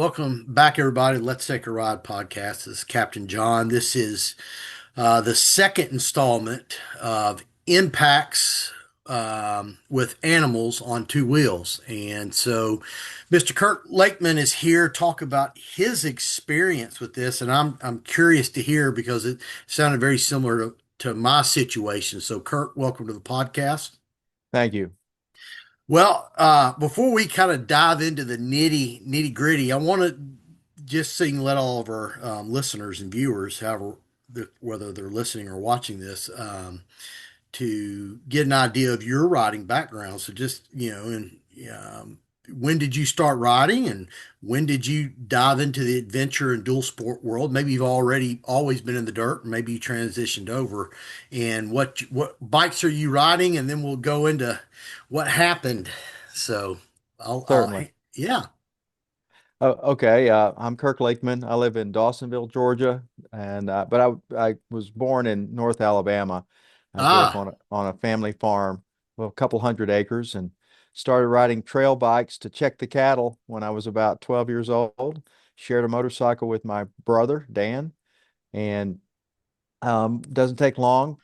Welcome back, everybody. Let's Take a Ride podcast. This is Captain John. This is the second installment of Impacts with Animals on Two Wheels. And so, Mr. Kirk Lakeman is here to talk about his experience with this. And I'm curious to hear because it sounded very similar to my situation. So, Kirk, welcome to the podcast. Thank you. Well, before we kind of dive into the nitty gritty, I want to just so you can let all of our listeners and viewers, whether they're listening or watching this, to get an idea of your riding background. So just, and when did you start riding and when did you dive into the adventure and dual sport world? Maybe you've already always been in the dirt, and maybe you transitioned over. And what bikes are you riding? And then we'll go into what happened. So Certainly. yeah. Okay. I'm Kirk Lakeman. I live in Dawsonville, Georgia, and but I was born in North Alabama. I grew up Ah, on a family farm, well, a couple hundred acres, and started riding trail bikes to check the cattle when I was about 12 years old. Shared a motorcycle with my brother Dan, and doesn't take long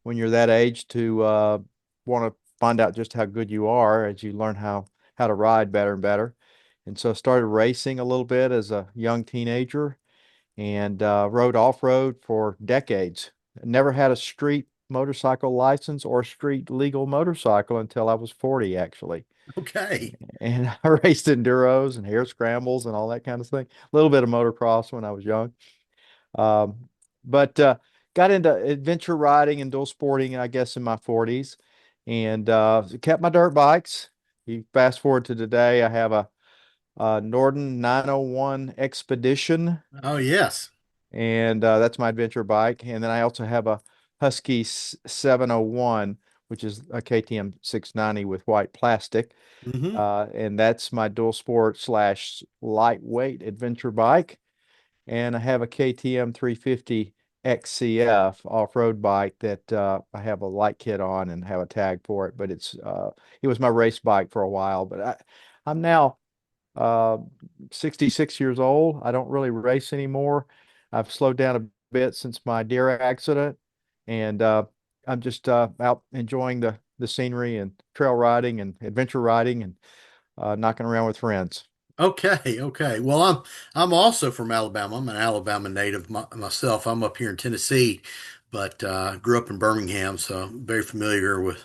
when you're that age to want to find out just how good you are as you learn how to ride better and better. And so I started racing a little bit as a young teenager and rode off-road for decades. Never had a street motorcycle license or street legal motorcycle until I was 40, actually. okay. And I raced enduros and hare scrambles and all that kind of thing. A little bit of motocross when I was young. But got into adventure riding and dual sporting, I guess, in my 40s, and kept my dirt bikes. You fast forward to today, I have a Norden 901 Expedition, Oh, yes. and that's my adventure bike. And then I also have a Husky 701, which is a KTM 690 with white plastic. Hmm. And that's my dual sport slash lightweight adventure bike. And I have a KTM 350 XCF off-road bike that I have a light kit on and have a tag for it. But it was my race bike for a while. But I'm now uh, 66 years old. I don't really race anymore. I've slowed down a bit since my deer accident, and I'm just out enjoying the scenery and trail riding and adventure riding and knocking around with friends. Okay, okay. Well, I'm also from Alabama. I'm an Alabama native myself. I'm up here in Tennessee, but grew up in Birmingham, so I'm very familiar with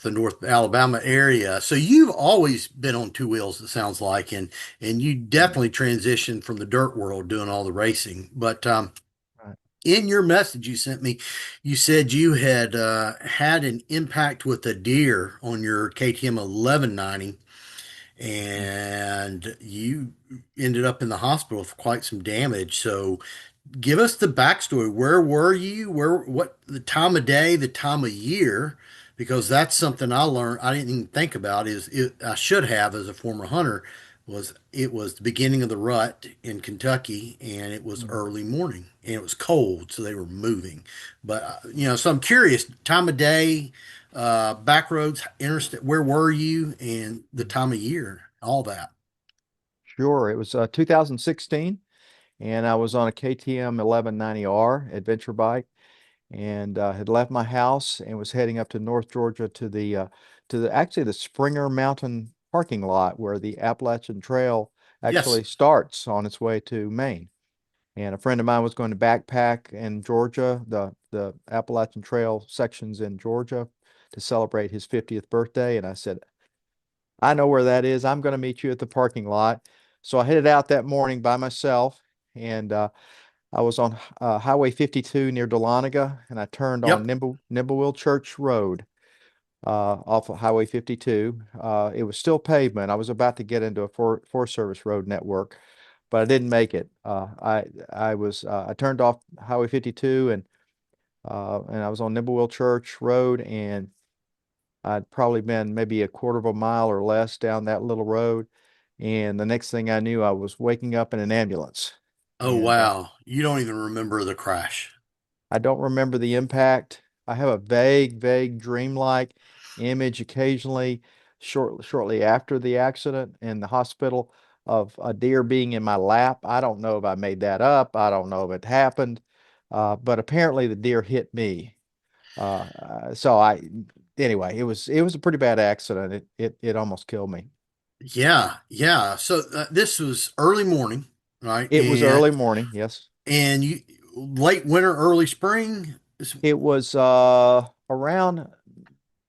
the North Alabama area. So you've always been on two wheels, it sounds like, and you Right. definitely transitioned from the dirt world doing all the racing. But Right. in your message you sent me, you said you had had an impact with a deer on your KTM 1190 and you ended up in the hospital for quite some damage. So give us the backstory. Where were you? What the time of day, the time of year? Because that's something I learned. I didn't even think about. I should have as a former hunter. It was the beginning of the rut in Kentucky, and it was Mhm. early morning, and it was cold, so they were moving. But so I'm curious. Time of day, back roads, interstate. Where were you, and the time of year, all that. Sure. It was 2016, and I was on a KTM 1190R adventure bike, and had left my house and was heading up to North Georgia to the actually the Springer Mountain parking lot where the Appalachian Trail Yes. actually starts on its way to Maine. And a friend of mine was going to backpack in Georgia, the Appalachian Trail sections in Georgia, to celebrate his 50th birthday. And I said, I know where that is. I'm going to meet you at the parking lot. So I headed out that morning by myself, and I was on Highway 52 near Dahlonega, and I turned on Yep. Nimblewell Church Road off of Highway 52. It was still pavement. I was about to get into a Forest Service road network, but I didn't make it. I turned off Highway 52 and I was on Nimblewell Church Road, and I'd probably been maybe a quarter of a mile or less down that little road. And the next thing I knew, I was waking up in an ambulance. Oh, And wow. You don't even remember the crash. I don't remember the impact. I have a vague, dreamlike image occasionally shortly after the accident in the hospital. of a deer being in my lap. I don't know if I made that up. I don't know if it happened, but apparently the deer hit me. So I anyway, it was a pretty bad accident. It almost killed me. Yeah, yeah. So this was early morning, right? It was early morning, yes. And you late winter, early spring, It was around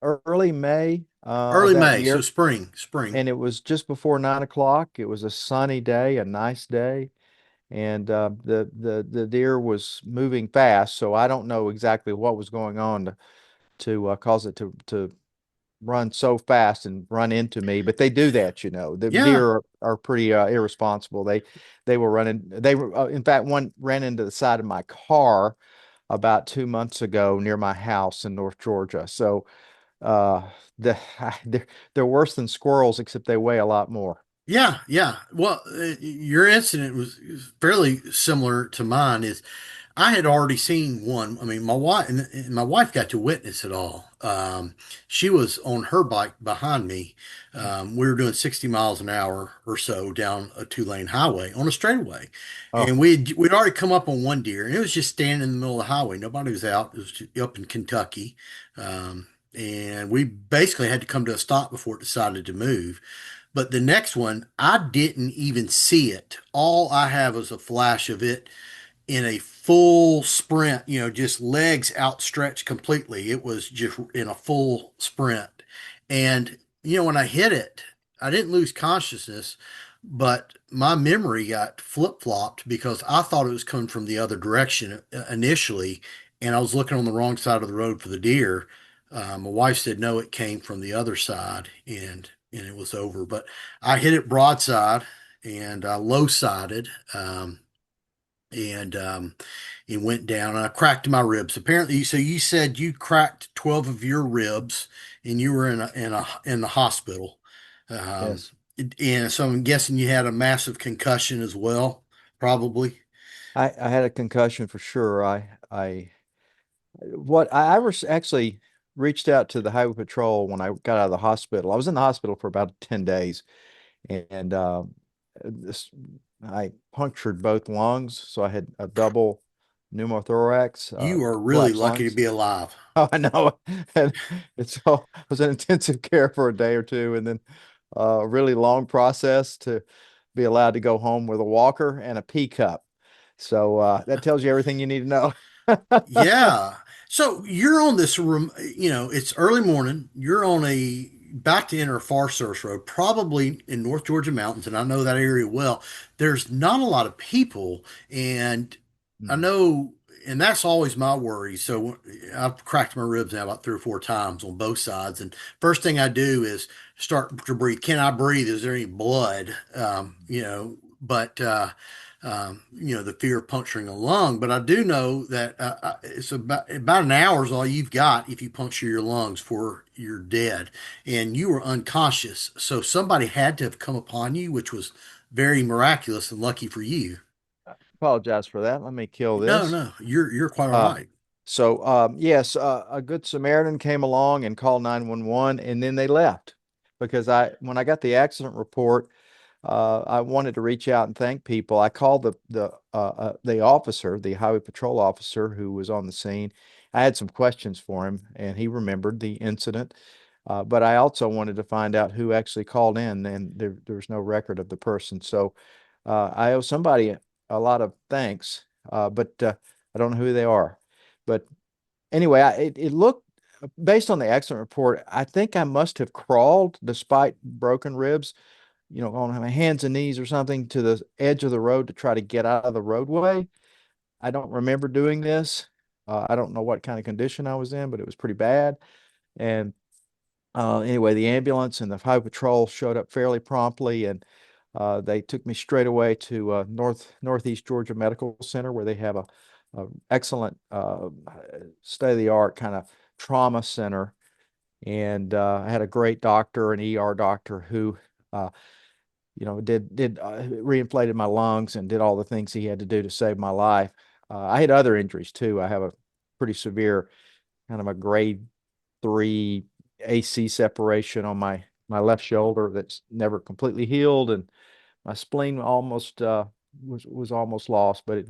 early May of early that May. So year, spring. and it was just before 9 o'clock. It was a sunny day, a nice day, and the deer was moving fast. So I don't know exactly what was going on to cause it to run so fast and run into me, but they do that, you know. The Yeah, deer are pretty irresponsible. They were running. They were, in fact, one ran into the side of my car about 2 months ago near my house in North Georgia. So uh, the they're worse than squirrels, except they weigh a lot more. yeah, yeah. Well, your incident was fairly similar to mine. Is I had already seen one. I mean, my wife and my wife got to witness it all. She was on her bike behind me. We were doing 60 miles an hour or so down a two-lane highway on a straightaway, Oh, and we'd already come up on one deer, and it was just standing in the middle of the highway. Nobody was out. It was up in Kentucky, and we basically had to come to a stop before it decided to move. But the next one, I didn't even see it. All I have is a flash of it in a full sprint, just legs outstretched completely. It was just in a full sprint. And, when I hit it, I didn't lose consciousness, but my memory got flip-flopped because I thought it was coming from the other direction initially. And I was looking on the wrong side of the road for the deer. My wife said, no, it came from the other side and it was over. But I hit it broadside and low sided. And it went down and I cracked my ribs. Apparently, so you said you cracked 12 of your ribs and you were in the hospital. Um, yes. and so I'm guessing you had a massive concussion as well, probably. I had a concussion for sure. Actually reached out to the highway patrol when I got out of the hospital. I was in the hospital for about 10 days, and this I punctured both lungs, so I had a double pneumothorax, You are really collapsed lucky to lungs. be alive. Oh, I know. And it's all I was in intensive care for a day or two, and then a really long process to be allowed to go home with a walker and a pee cup. So that tells you everything you need to know. Yeah. So you're on this room, it's early morning. You're on a about to enter a Forest Service road, probably in North Georgia mountains, and I know that area well. There's not a lot of people, and I Mm. know, and that's always my worry. So I've cracked my ribs now about three or four times on both sides, and first thing I do is start to breathe. Can I breathe? Is there any blood? The fear of puncturing a lung. But I do know that it's about an hour is all you've got if you puncture your lungs for you're dead, and you were unconscious. So somebody had to have come upon you, which was very miraculous and lucky for you. Apologize for that. Let me kill No, this. no, you're quite all Uh, right. yes, a good Samaritan came along and called 911, and then they left because when I got the accident report, I wanted to reach out and thank people. I called the officer, the highway patrol officer who was on the scene. I had some questions for him, and he remembered the incident. But I also wanted to find out who actually called in, and there was no record of the person. So I owe somebody a lot of thanks, but I don't know who they are. But anyway, it looked based on the accident report, I think I must have crawled despite broken ribs, on my hands and knees or something to the edge of the road to try to get out of the roadway. I don't remember doing this. I don't know what kind of condition I was in, but it was pretty bad. And anyway, the ambulance and the highway patrol showed up fairly promptly, and they took me straight away to Northeast Georgia Medical Center, where they have a excellent state-of-the-art kind of trauma center. And I had a great doctor, an ER doctor, who uh, did reinflated my lungs and did all the things he had to do to save my life. I had other injuries too. I have a pretty severe kind of a grade 3 AC separation on my left shoulder that's never completely healed, and My spleen almost was almost lost, but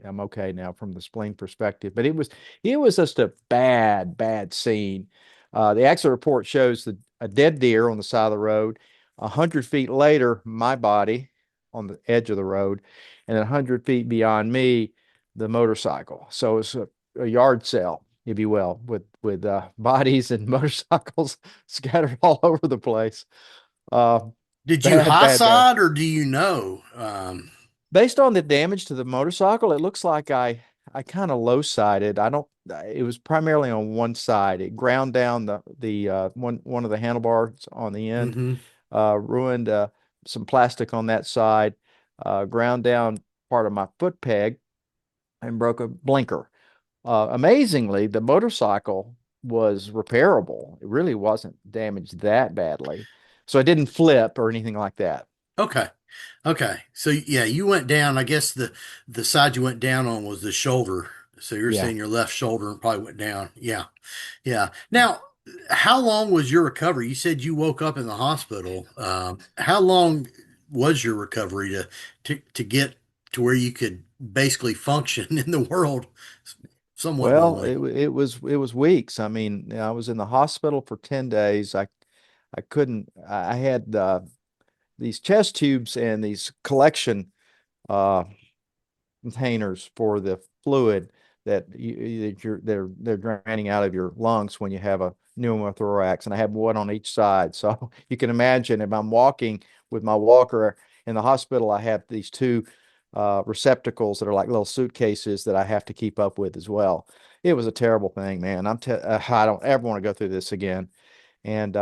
I'm okay now from the spleen perspective. But it was just a bad scene. The accident report shows a dead deer on the side of the road. 100 feet later, my body on the edge of the road, and 100 feet beyond me, the motorcycle. So it's a yard sale, if you will, with bodies and motorcycles scattered all over the place. Uh, Did you bad, high bad, bad. side or do you know? Based on the damage to the motorcycle, it looks like I kind of low-sided. I don't it was primarily on one side. It ground down the one of the handlebars on the end, Mm-hmm. ruined some plastic on that side, ground down part of my foot peg and broke a blinker. Amazingly, the motorcycle was repairable. It really wasn't damaged that badly. So it didn't flip or anything like that. Okay. Okay. So yeah, you went down. I guess the side you went down on was the shoulder. So you're Yeah. saying your left shoulder and probably went down. Yeah. Yeah. Now, how long was your recovery? You said you woke up in the hospital. How long was your recovery to get to where you could basically function in the world somewhat Well, normally? it was weeks. I mean, I was in the hospital for 10 days. I couldn't I had these chest tubes and these collection uh containers for the fluid that they're draining out of your lungs when you have a pneumothorax, and I have one on each side. So you can imagine if I'm walking with my walker in the hospital, I have these two receptacles that are like little suitcases that I have to keep up with as well. It was a terrible thing, man. I don't ever want to go through this again. And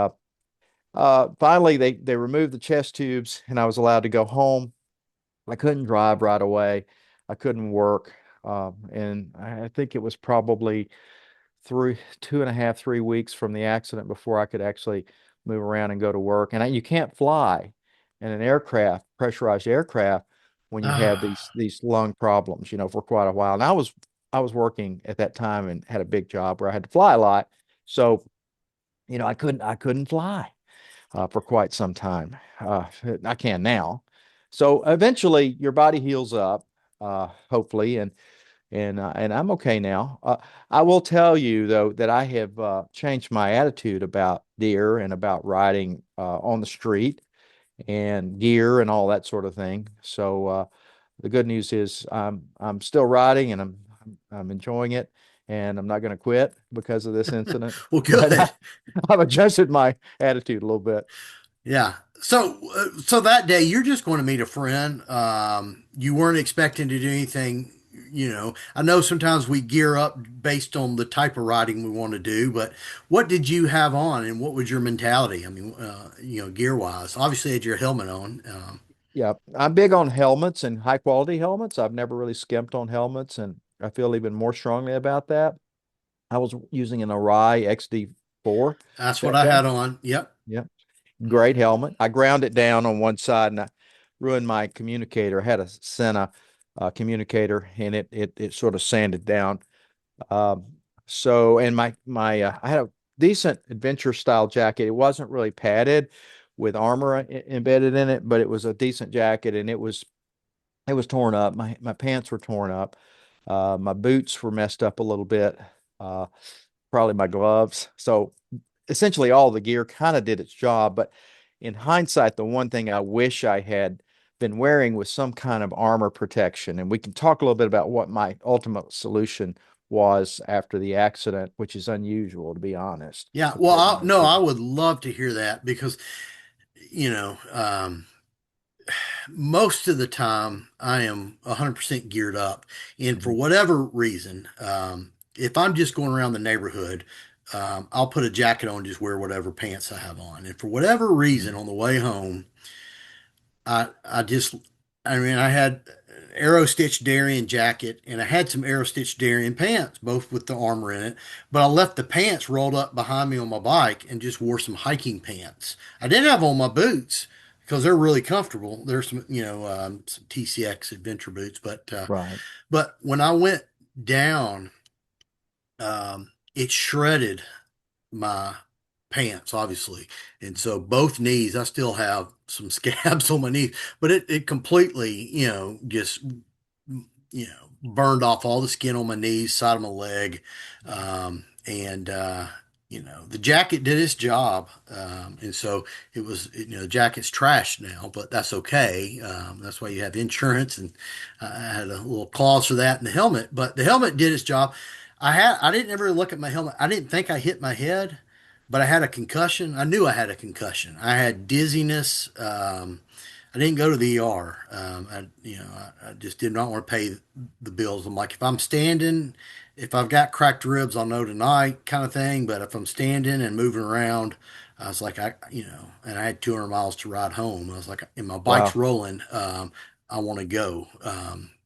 finally, they removed the chest tubes, and I was allowed to go home. I couldn't drive right away. I couldn't work. And I think it was probably 2.5, 3 weeks from the accident before I could actually move around and go to work. And you can't fly in an aircraft, pressurized aircraft, when you have Ah, these lung problems, for quite a while. And I was working at that time and had a big job where I had to fly a lot. So, I couldn't fly for quite some time. I can now. So eventually, your body heals up, hopefully, and I'm okay now. I will tell you though that I have changed my attitude about deer and about riding on the street and gear and all that sort of thing. So the good news is I'm still riding and I'm enjoying it. And I'm not going to quit because of this incident, well, but good. I've adjusted my attitude a little bit. Yeah. So that day you're just going to meet a friend. You weren't expecting to do anything, I know sometimes we gear up based on the type of riding we want to do, but what did you have on and what was your mentality? I mean, gear wise, obviously you had your helmet on. Yeah, I'm big on helmets and high quality helmets. I've never really skimped on helmets, and I feel even more strongly about that. I was using an Arai XD4 That's what that I day. had on. Yep. Yeah, great helmet. I ground it down on one side and I ruined my communicator. I had a Sena communicator and it sort of sanded down. Um, and I had a decent adventure style jacket. It wasn't really padded with armor embedded in it, but it was a decent jacket and it was torn up. My pants were torn up. My boots were messed up a little bit. Uh, Probably my gloves. So essentially all the gear kind of did its job. But in hindsight, the one thing I wish I had been wearing was some kind of armor protection. And we can talk a little bit about what my ultimate solution was after the accident, which is unusual, to be honest, Yeah. Well, for my no, I gear. would love to hear that because, you know, um, most of the time I am 100% geared up. And for Mhm. whatever reason, if I'm just going around the neighborhood, I'll put a jacket on, just wear whatever pants I have on. And for whatever reason, Mhm. on the way home, I just, I mean, I had arrow stitch Darien jacket and I had some arrow stitch Darien pants, both with the armor in it. But I left the pants rolled up behind me on my bike and just wore some hiking pants. I didn't have on my boots because they're really comfortable. There's some, some TCX adventure boots, Right. but when I went down, it shredded my pants, obviously. And so both knees, I still have some scabs on my knees, but it completely, just, burned off all the skin on my knees, side of my leg. And, the jacket did its job. And so it was, the jacket's trashed now, but that's okay. That's why you have insurance. And I had a little clause for that in the helmet, but the helmet did its job. I didn't ever look at my helmet. I didn't think I hit my head, but I had a concussion. I knew I had a concussion. I had dizziness. I didn't go to the ER. I just did not want to pay the bills. I'm like, if I'm standing, if I've got cracked ribs, I'll know tonight, kind of thing. But if I'm standing and moving around, I was like, and I had 200 miles to ride home. I was like, and my bike's Wow. rolling. I want to go.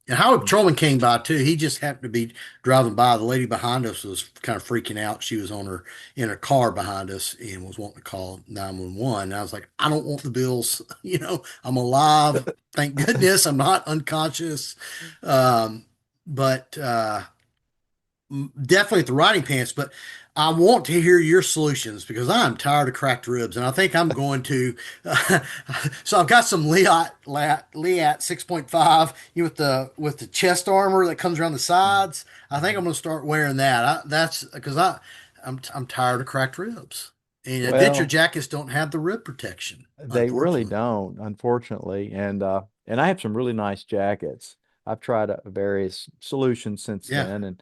And Highway Patrolman came by too. He just happened to be driving by. The lady behind us was kind of freaking out. She was in her car behind us and was wanting to call 911. And I was like, I don't want the bills. I'm alive. Thank goodness I'm not unconscious. Um, but definitely at the riding pants, but I want to hear your solutions because I'm tired of cracked ribs, and I think I'm going to. So I've got some Leat 6.5 with the chest armor that comes around the sides. I think I'm going to start wearing that. That's because I'm tired of cracked ribs, and adventure Well, jackets don't have the rib protection, they really unfortunately. don't, unfortunately. And I have some really nice jackets. I've tried various solutions since Yeah. then,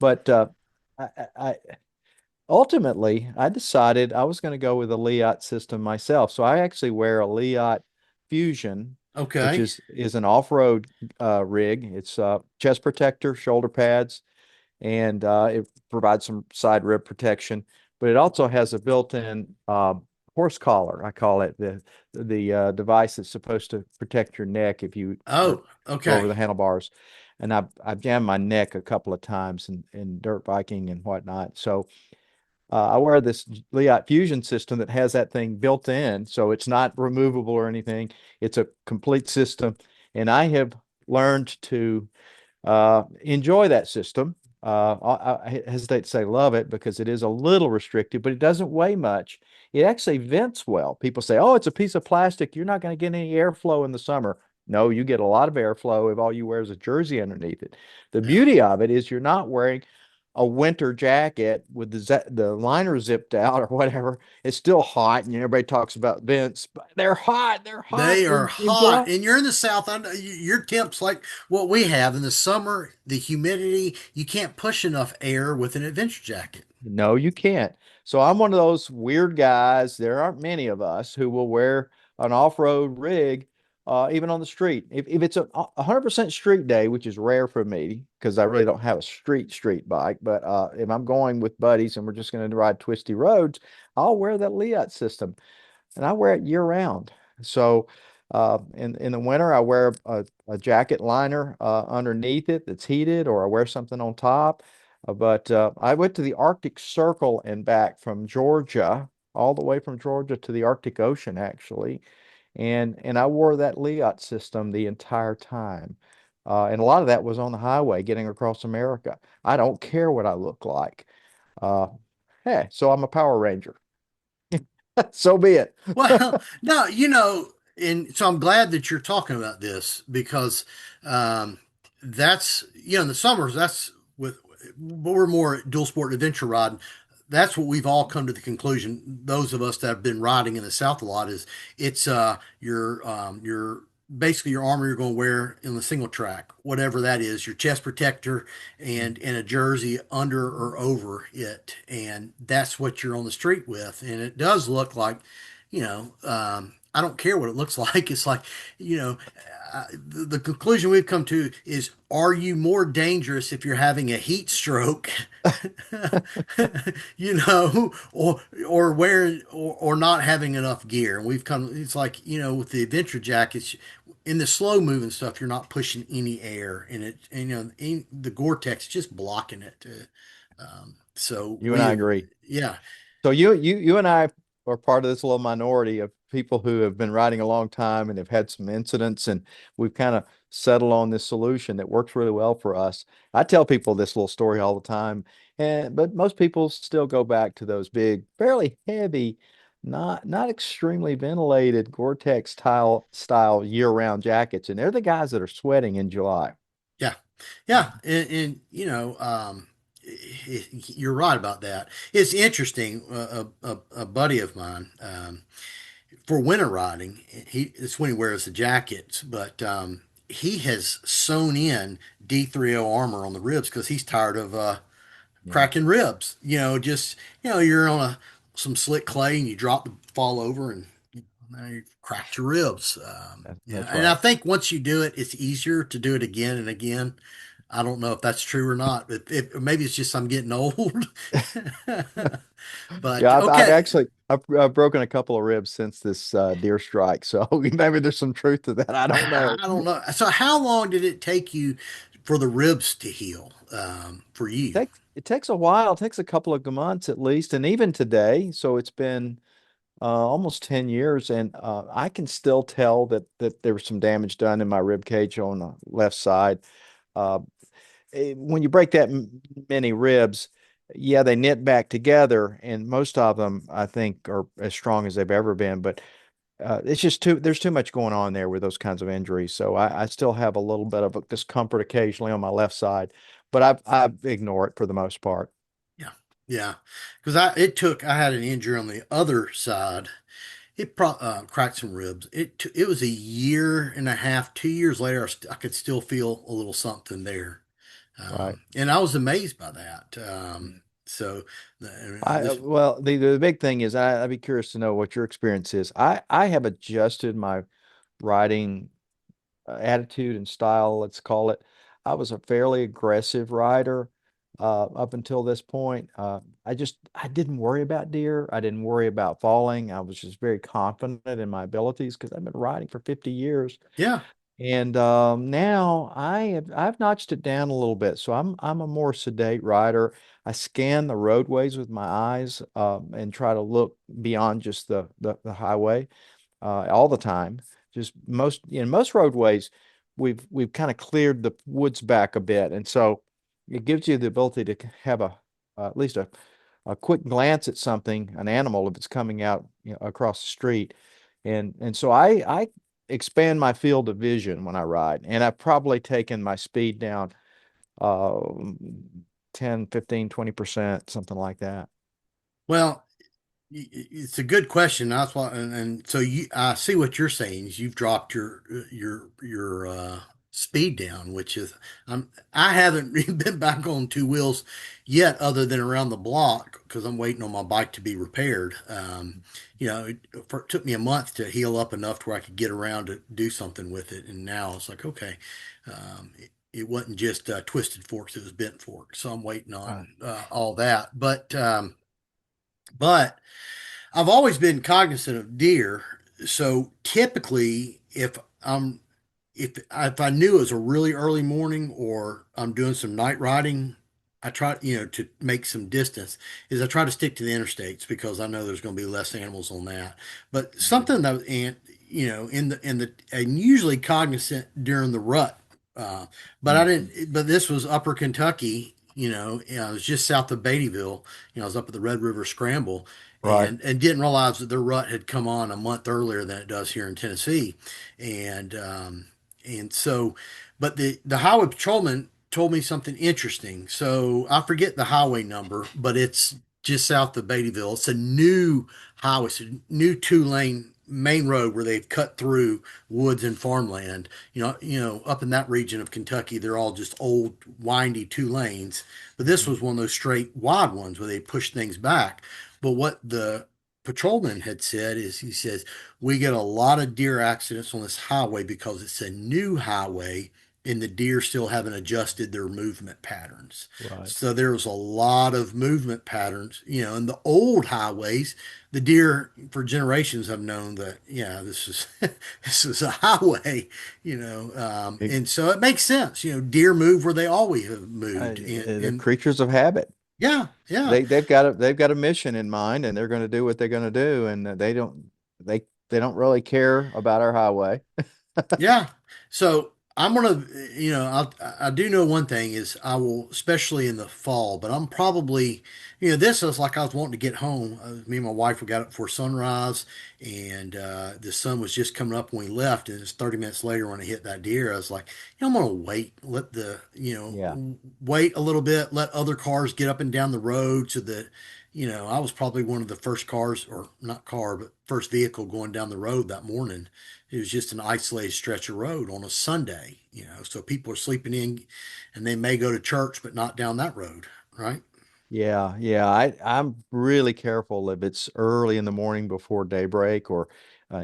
but I ultimately I decided I was going to go with a Leot system myself. So I actually wear a Leot Fusion, which Okay. is an off-road rig. It's chest protector, shoulder pads, and it provides some side rib protection. But it also has a built-in horse collar. I call it the device that's supposed to protect your neck if you Oh, go over okay. the handlebars. And I've jammed my neck a couple of times in dirt biking and whatnot. So I wear this Leot Fusion system that has that thing built in, so it's not removable or anything. It's a complete system, and I have learned to enjoy that system. I hesitate to say love it because it is a little restrictive, but it doesn't weigh much. It actually vents well. People say, "Oh, it's a piece of plastic. You're not going to get any airflow in the summer." No, you get a lot of airflow if all you wear is a jersey underneath it. The Yeah. beauty of it is you're not wearing a winter jacket with the liner zipped out or whatever. It's still hot, and everybody talks about vents, but they're hot. They're hot They are in hot, July. and you're in the South. I know your temps like what we have in the summer. The humidity, you can't push enough air with an adventure jacket. No, you can't. So I'm one of those weird guys. There aren't many of us who will wear an off-road rig, even on the street. If it's a 100% street day, which is rare for me because I really don't have a street bike, but if I'm going with buddies and we're just going to ride twisty roads, I'll wear that Leot system, and I wear it year round. So in the winter, I wear a jacket liner underneath it that's heated, or I wear something on top. But I went to the Arctic Circle and back from Georgia, all the way from Georgia to the Arctic Ocean, actually, and I wore that Leot system the entire time. And a lot of that was on the highway getting across America. I don't care what I look like. Uh, hey, so I'm a Power Ranger. So be it. Well, no, and so I'm glad that you're talking about this because um, that's in the summers with we're more dual sport adventure riding. That's what we've all come to the conclusion. Those of us that have been riding in the South a lot is it's your basically your armor you're going to wear in the single track, whatever that is, your chest protector and a jersey under or over it, and that's what you're on the street with. And it does look like I don't care what it looks like. It's like, you know, the conclusion we've come to is, are you more dangerous if you're having a heat stroke, or wearing or not having enough gear? And we've come, it's like, with the adventure jackets, in the slow moving stuff, you're not pushing any air in it. And, the Gore-Tex is just blocking it. So You and I agree. yeah. So you and I are part of this little minority of people who have been riding a long time and have had some incidents, and we've kind of settle on this solution that works really well for us. I tell people this little story all the time, and but most people still go back to those big, fairly heavy, not extremely ventilated Gore-Tex style year-round jackets, and they're the guys that are sweating in July. Yeah, yeah, and you're right about that. It's interesting. A buddy of mine, for winter riding, it's when he wears the jackets, but he has sewn in D30 armor on the ribs because he's tired of Yeah, cracking ribs. Just you're on some slick clay and you fall over and now you cracked your ribs. Yeah, that's and I right. think once you do it, it's easier to do it again and again. I don't know if that's true or not, but maybe it's just I'm getting old. But Yeah, I've okay, actually I've broken a couple of ribs since this deer strike, so maybe there's some truth to that. I don't I know. don't know. So how long did it take you for the ribs to heal for you? It takes a while. It takes a couple of months at least, and even today. So it's been almost 10 years, and I can still tell that there was some damage done in my rib cage on the left side. Uh, when you break that many ribs, yeah, they knit back together, and most of them, I think, are as strong as they've ever been. But it's just there's too much going on there with those kinds of injuries. So I still have a little bit of a discomfort occasionally on my left side, but I ignore it for the most part. Yeah, yeah, because I had an injury on the other side. Cracked some ribs. It was a year and a half, 2 years later. I could still feel a little something there, Right. and I was amazed by that. So this, Well, the big thing is I'd be curious to know what your experience is. I have adjusted my riding attitude and style, let's call it. I was a fairly aggressive rider up until this point. I didn't worry about deer. I didn't worry about falling. I was just very confident in my abilities because I've been riding for 50 years. yeah. And now I've notched it down a little bit. So I'm a more sedate rider. I scan the roadways with my eyes and try to look beyond just the highway all the time. Just most roadways, we've kind of cleared the woods back a bit, and so it gives you the ability to have at least a quick glance at something, an animal if it's coming out across the street, and so I expand my field of vision when I ride, and I've probably taken my speed down uh 10, 15, 20%, something like that. Well, it's a good question. That's why, and so I see what you're saying is you've dropped your speed down, which is I haven't been back on two wheels yet, other than around the block because I'm waiting on my bike to be repaired. It took me a month to heal up enough to where I could get around to do something with it, and now it's like okay, it wasn't just twisted forks; it was bent forks. So I'm waiting Right. on all that, but I've always been cognizant of deer. So typically, if I knew it was a really early morning or I'm doing some night riding, I try, to make some distance, is I try to stick to the interstates because I know there's going to be less animals on that. But something that, and and usually cognizant during the rut. Uh, but I Mhm. didn't, but this was upper Kentucky, it was just south of Beattyville. I was up at the Red River Scramble Right. and didn't realize that the rut had come on a month earlier than it does here in Tennessee. And, and so, but the highway patrolman told me something interesting. So I forget the highway number, but it's just south of Beattyville. It's a new highway, it's a new two-lane main road where they've cut through woods and farmland. Up in that region of Kentucky, they're all just old, windy two lanes. But this Mhm. was one of those straight, wide ones where they push things back. But what the patrolman had said is he says, we get a lot of deer accidents on this highway because it's a new highway and the deer still haven't adjusted their movement patterns. Right. So there's a lot of movement patterns, in the old highways, the deer for generations have known that, yeah, this is this is a highway, and so it makes sense. Deer move where they always have moved, They're and creatures of habit. yeah, yeah. They've got a mission in mind, and they're going to do what they're going to do, and they don't really care about our highway. Yeah. So I'm gonna, I do know one thing is I will, especially in the fall, but I'm probably, this is like I was wanting to get home. Me and my wife, we got up before sunrise, and the sun was just coming up when we left, and it's 30 minutes later when I hit that deer. I was like, I'm gonna wait, Yeah. wait a little bit, let other cars get up and down the road so that, I was probably one of the first cars, or not car, but first vehicle going down the road that morning. It was just an isolated stretch of road on a Sunday, so people are sleeping in and they may go to church, but not down that road, right? Yeah, yeah. I'm really careful if it's early in the morning before daybreak or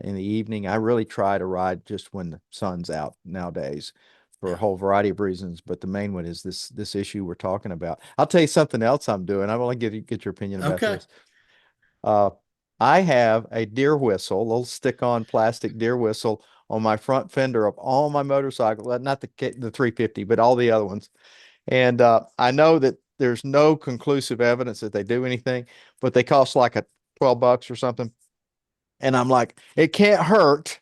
in the evening. I really try to ride just when the sun's out nowadays for a Yeah. whole variety of reasons. But the main one is this issue we're talking about. I'll tell you something else I'm doing. I want to get your opinion about Okay. this. Uh, I have a deer whistle, a little stick-on plastic deer whistle on my front fender of all my motorcycles, not the 350, but all the other ones. And I know that there's no conclusive evidence that they do anything, but they cost like a $12 or something. And I'm like, it can't hurt.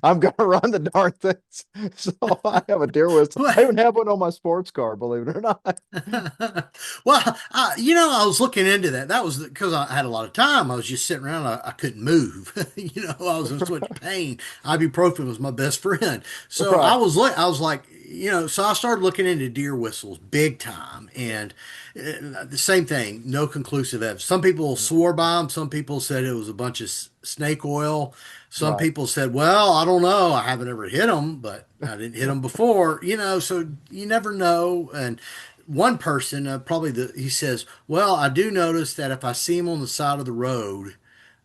I'm gonna run the darn things. So I have a deer whistle. Well, I even have one on my sports car, believe it or not. well, I was looking into that. That was because I had a lot of time. I was just sitting around. I couldn't move. I was in so much pain. Ibuprofen was my best friend. So Right. I was like, so I started looking into deer whistles big time. And the same thing, no conclusive evidence. Some people swore by them. Some people said it was a bunch of snake oil. Some Right. people said, well, I don't know. I haven't ever hit them, but I didn't hit them before, so you never know. And one person, he says, well, I do notice that if I see them on the side of the road,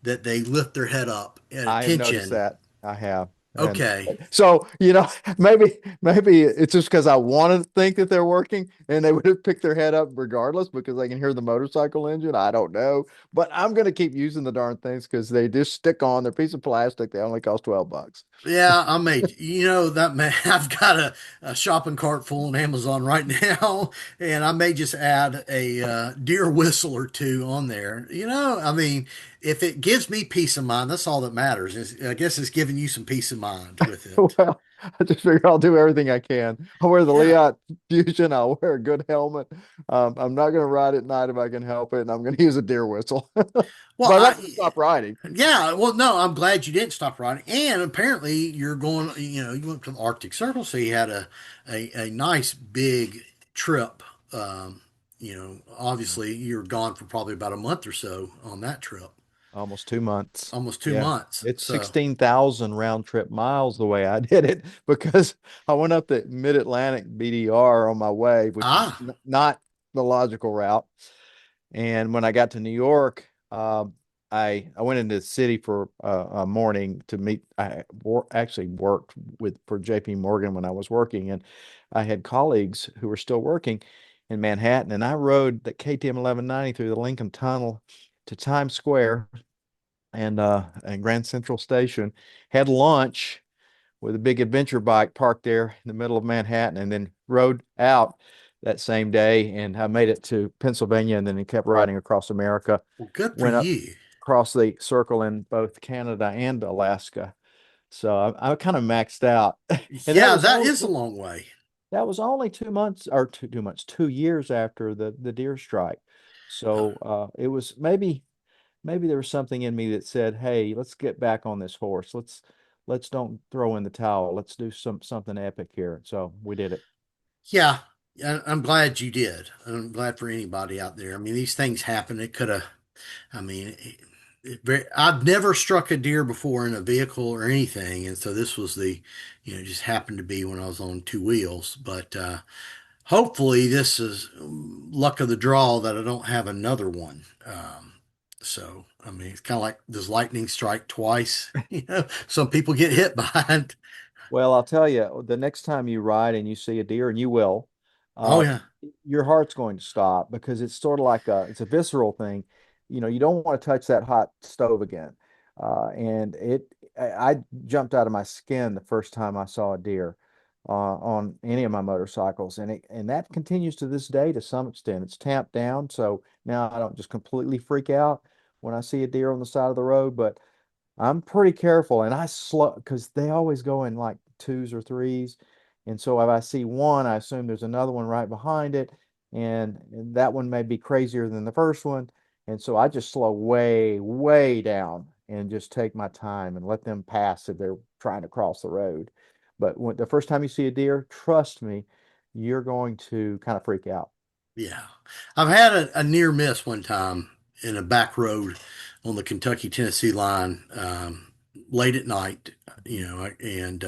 that they lift their head up at I have noticed attention. that. I have. And Okay. so, maybe it's just because I want to think that they're working and they would have picked their head up regardless because they can hear the motorcycle engine. I don't know. But I'm going to keep using the darn things because they just stick on. They're a piece of plastic. They only cost $12. Yeah, I made, that man, I've got a shopping cart full on Amazon right now, and I may just add a deer whistle or two on there. I mean, if it gives me peace of mind, that's all that matters. I guess it's giving you some peace of mind with it. Well, I just figure I'll do everything I can. I'll wear the Yeah. Leot Fusion. I'll wear a good helmet. I'm not going to ride at night if I can help it, and I'm going to use a deer whistle. Well, But I'm not going to stop riding. yeah, well, no, I'm glad you didn't stop riding. And apparently you're going, you went to the Arctic Circle, so you had a nice big trip. Obviously you're gone for probably about a month or so on that trip, Almost 2 months. almost two Yeah. months. It's So, 16,000 round trip miles the way I did it because I went up the mid-Atlantic BDR on my way, which is ah, not the logical route. And when I got to New York, I went into the city for a morning to meet. Actually worked for JP Morgan when I was working, and I had colleagues who were still working in Manhattan. And I rode the KTM 1190 through the Lincoln Tunnel to Times Square and Grand Central Station. Had lunch with a big adventure bike parked there in the middle of Manhattan, and then rode out that same day. And I made it to Pennsylvania, and then kept riding across America. well, good for Went up you. across the circle in both Canada and Alaska. So I kind of maxed out, and Yeah, that is a long way. that was only 2 months or 2 months, 2 years after the deer strike. So it was maybe there was something in me that said, "Hey, let's get back on this horse. Let's don't throw in the towel. Let's do something epic here." So we did it. Yeah, I'm glad you did. I'm glad for anybody out there. I mean, these things happen. It could have, I mean, I've never struck a deer before in a vehicle or anything, and so this was just happened to be when I was on two wheels. But hopefully, this is luck of the draw that I don't have another one. So, I mean, it's kind of like, does lightning strike twice? Some people get hit by it. Well, I'll tell you, the next time you ride and you see a deer, and you will, Oh uh, yeah, your heart's going to stop because it's sort of like it's a visceral thing. You don't want to touch that hot stove again. And I jumped out of my skin the first time I saw a deer on any of my motorcycles, and that continues to this day to some extent. It's tamped down, so now I don't just completely freak out when I see a deer on the side of the road, but I'm pretty careful and I slow because they always go in like twos or threes. And so if I see one, I assume there's another one right behind it, and that one may be crazier than the first one. And so I just slow way, way down and just take my time and let them pass if they're trying to cross the road. But the first time you see a deer, trust me, you're going to kind of freak out. Yeah. I've had a near miss one time in a back road on the Kentucky-Tennessee line, late at night, and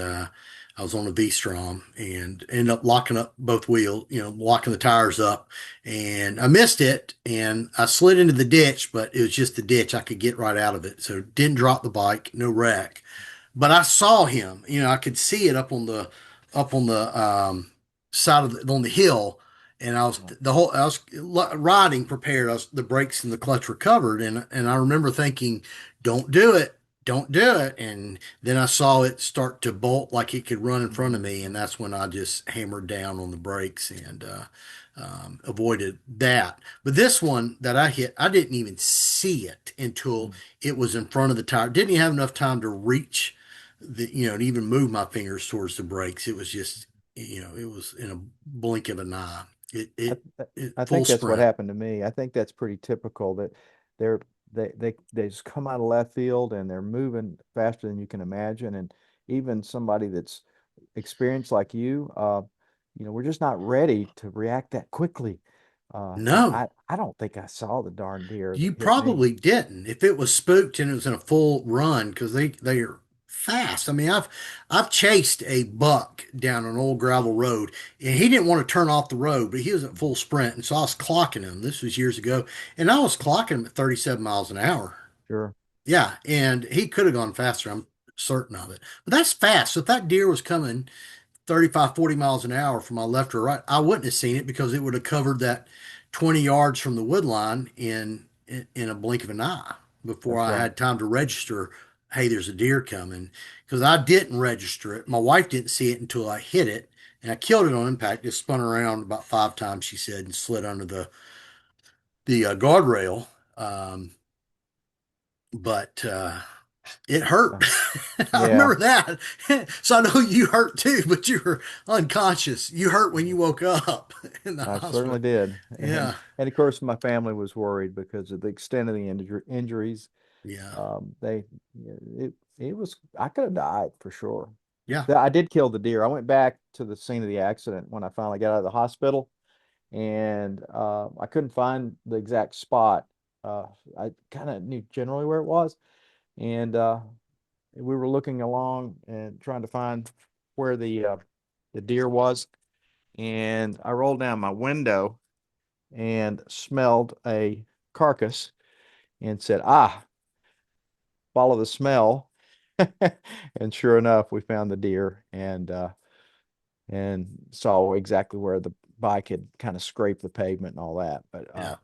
I was on a V-Strom and ended up locking up both wheels, locking the tires up, and I missed it and I slid into the ditch, but it was just the ditch. I could get right out of it. So didn't drop the bike, no wreck. But I saw him, I could see it up on the side of on the hill, and I was riding prepared. The brakes and the clutch were covered, and I remember thinking, "Don't do it, don't do it." And then I saw it start to bolt like it could run in front of Mhm. me, and that's when I just hammered down on the brakes and avoided that. But this one that I hit, I didn't even see it until it was in front of the tire. Didn't even have enough time to reach to even move my fingers towards the brakes. It was just, it was in a blink of an eye. It, I, it, th- it I full think that's what sprint. happened to me. I think that's pretty typical that they're they just come out of left field and they're moving faster than you can imagine. And even somebody that's experienced like you, we're just not ready to react that quickly. And No, I don't think I saw the darn deer you that hit me. probably didn't. If it was spooked and it was in a full run, because they are fast. I mean, I've chased a buck down an old gravel road, and he didn't want to turn off the road, but he was at full sprint, and so I was clocking him. This was years ago, and I was clocking him at 37 miles an hour. Sure. Yeah, and he could have gone faster. I'm certain of it. But that's fast. So if that deer was coming 35, 40 miles an hour from my left or right, I wouldn't have seen it because it would have covered that 20 yards from the wood line in a blink of an eye before That's I right. had time to register, hey, there's a deer coming. Because I didn't register it. My wife didn't see it until I hit it, and I killed it on impact. It spun around about 5 times, she said, and slid under the guardrail. Um, but it hurt. Uh, I yeah, remember that. So I know you hurt too, but you were unconscious. You hurt when you woke up in the I hospital. certainly did. Yeah, And of course my family was worried because of the extent of the injuries. yeah, They it was I could have died for sure. yeah. I did kill the deer. I went back to the scene of the accident when I finally got out of the hospital, and I couldn't find the exact spot. Uh, I kind of knew generally where it was, and we were looking along and trying to find where the deer was, and I rolled down my window and smelled a carcass and said, "Ah, follow the smell." And sure enough, we found the deer and saw exactly where the bike had kind of scraped the pavement and all that. But Yeah.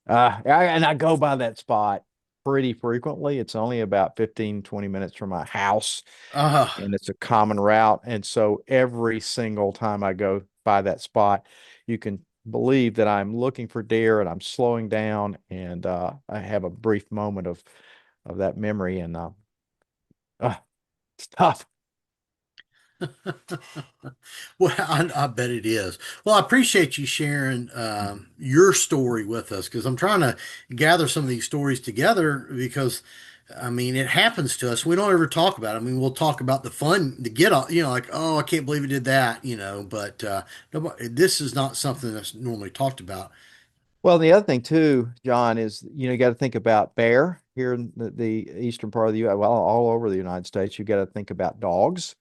I go by that spot pretty frequently. It's only about 15, 20 minutes from my house, Uh, and it's a common route. And so every single time I go by that spot, you can believe that I'm looking for deer and I'm slowing down, and I have a brief moment of that memory, and uh, it's tough. well, I bet it is. Well, I appreciate you sharing your story with us because I'm trying to gather some of these stories together because, I mean, it happens to us. We don't ever talk about it. I mean, we'll talk about the fun, the get off, like, oh, I can't believe it did that, but this is not something that's normally talked about. Well, the other thing too, John, is you got to think about bear here in the eastern part of the U.S. Well, all over the United States. You got to think about dogs,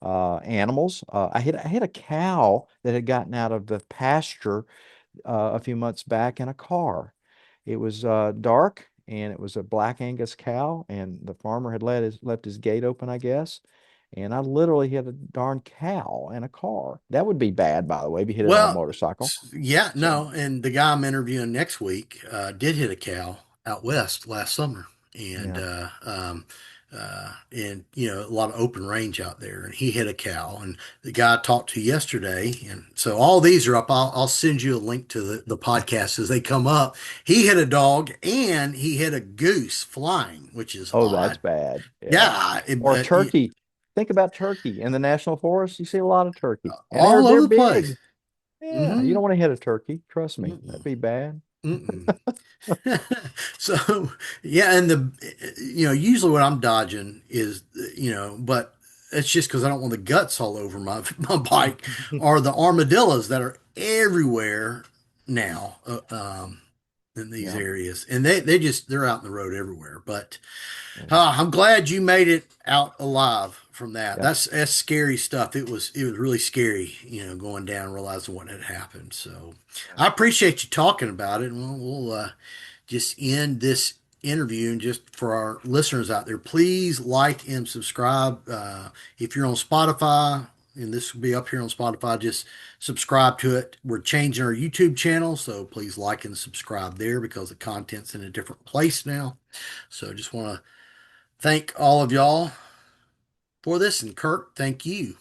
animals. I hit a cow that had gotten out of the pasture a few months back in a car. It was dark and it was a black Angus cow, and the farmer had left his gate open, I guess. And I literally hit a darn cow in a car. That would be bad, by the way, if you hit it on a Well, motorcycle. yeah, So, no, and the guy I'm interviewing next week did hit a cow out west last summer, and yeah. a lot of open range out there, and he hit a cow, and the guy I talked to yesterday, and so all these are up. I'll send you a link to the podcast as they come up. He hit a dog, and he hit a goose flying, which is Oh, that's odd. bad. Yeah. Yeah, Or turkey. think about turkey in the national forest. You see a lot of turkey, and all they're over the place. big. Yeah, you Mm-hmm. don't want to hit a turkey. Trust me, that'd Mm-mm. be bad. Mm-mm. So yeah, and usually what I'm dodging is but it's just because I don't want the guts all over my bike, or the armadillos that are everywhere now in these Yeah, areas, and they're out in the road everywhere. But yeah, I'm glad you made it out alive from that. yeah. That's scary stuff. It was really scary, going down and realizing what had happened. So Yeah. I appreciate you talking about it. And we'll just end this interview, and just for our listeners out there, please like and subscribe. If you're on Spotify, and this will be up here on Spotify, just subscribe to it. We're changing our YouTube channel, so please like and subscribe there because the content's in a different place now. So just want to thank all of y'all for this. And Kirk, thank you.